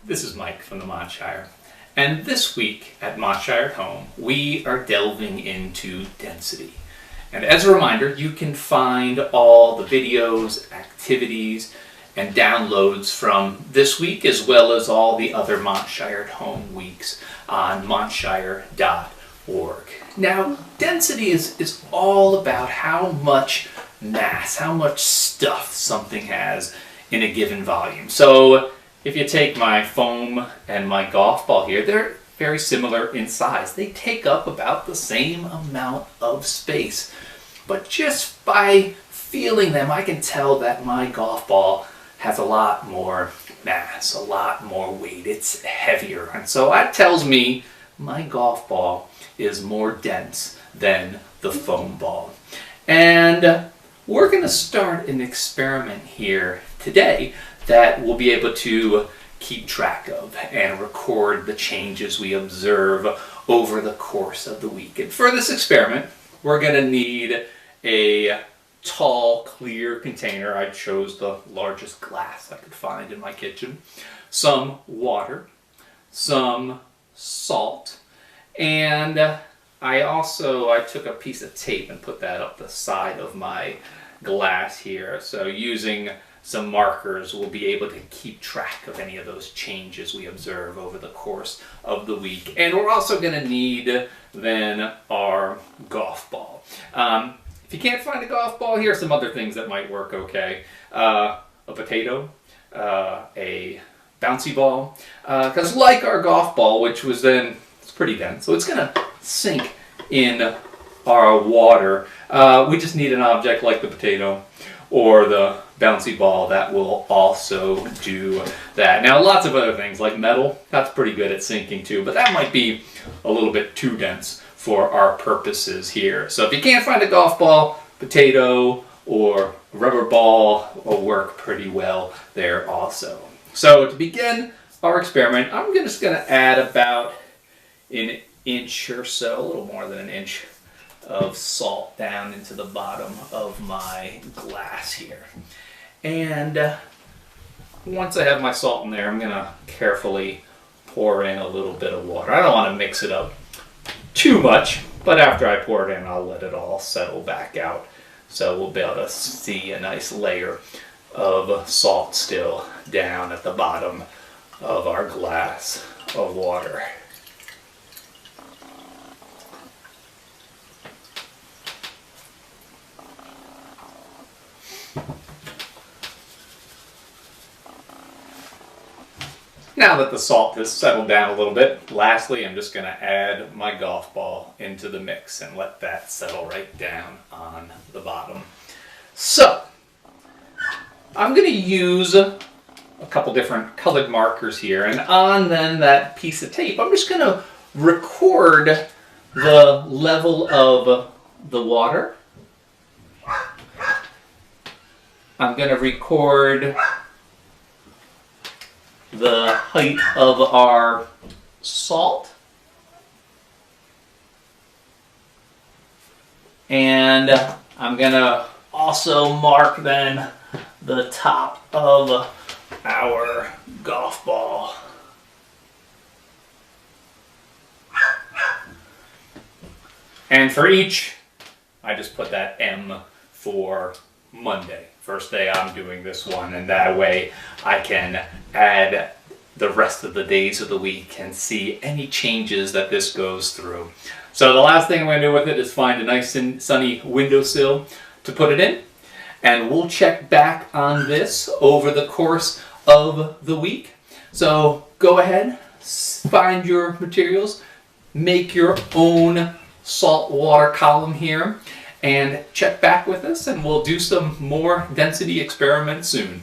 This is Mike from the Montshire, and this week at Montshire at Home we are delving into density. And as a reminder, you can find all the videos, activities, and downloads from this week as well as all the other Montshire at Home weeks on montshire.org. Now, density is all about how much mass, how much stuff something has in a given volume. So if you take my foam and my golf ball here, they're very similar in size. They take up about the same amount of space. But just by feeling them, I can tell that my golf ball has a lot more mass, a lot more weight. It's heavier. And so that tells me my golf ball is more dense than the foam ball. And we're going to start an experiment here today that we'll be able to keep track of and record the changes we observe over the course of the week. And for this experiment, we're going to need a tall, clear container. I chose the largest glass I could find in my kitchen, some water, some salt, and I took a piece of tape and put that up the side of my glass here. So using some markers, we'll be able to keep track of any of those changes we observe over the course of the week. And we're also going to need then our golf ball. If you can't find a golf ball, here are some other things that might work okay. A potato, a bouncy ball, because like our golf ball, which was then, it's pretty dense, so it's going to sink in our water. We just need an object like the potato or the bouncy ball that will also do that. Now, lots of other things like metal, that's pretty good at sinking too, but that might be a little bit too dense for our purposes here. So if you can't find a golf ball, potato or rubber ball will work pretty well there also. So to begin our experiment, I'm just going to add about an inch or so, a little more than an inch of salt down into the bottom of my glass here. And once I have my salt in there, I'm going to carefully pour in a little bit of water. I don't want to mix it up too much, but after I pour it in, I'll let it all settle back out. So we'll be able to see a nice layer of salt still down at the bottom of our glass of water. Now that the salt has settled down a little bit, lastly, I'm just going to add my golf ball into the mix and let that settle right down on the bottom. So, I'm going to use a couple different colored markers here, and on then that piece of tape, I'm just going to record the level of the water. I'm going to record the height of our salt, and I'm gonna also mark then the top of our golf ball. And for each, I just put that M for Monday. First day I'm doing this one, and that way I can add the rest of the days of the week and see any changes that this goes through. So the last thing I'm going to do with it is find a nice and sunny windowsill to put it in, and we'll check back on this over the course of the week. So go ahead, find your materials, make your own salt water column here, and check back with us, and we'll do some more density experiments soon.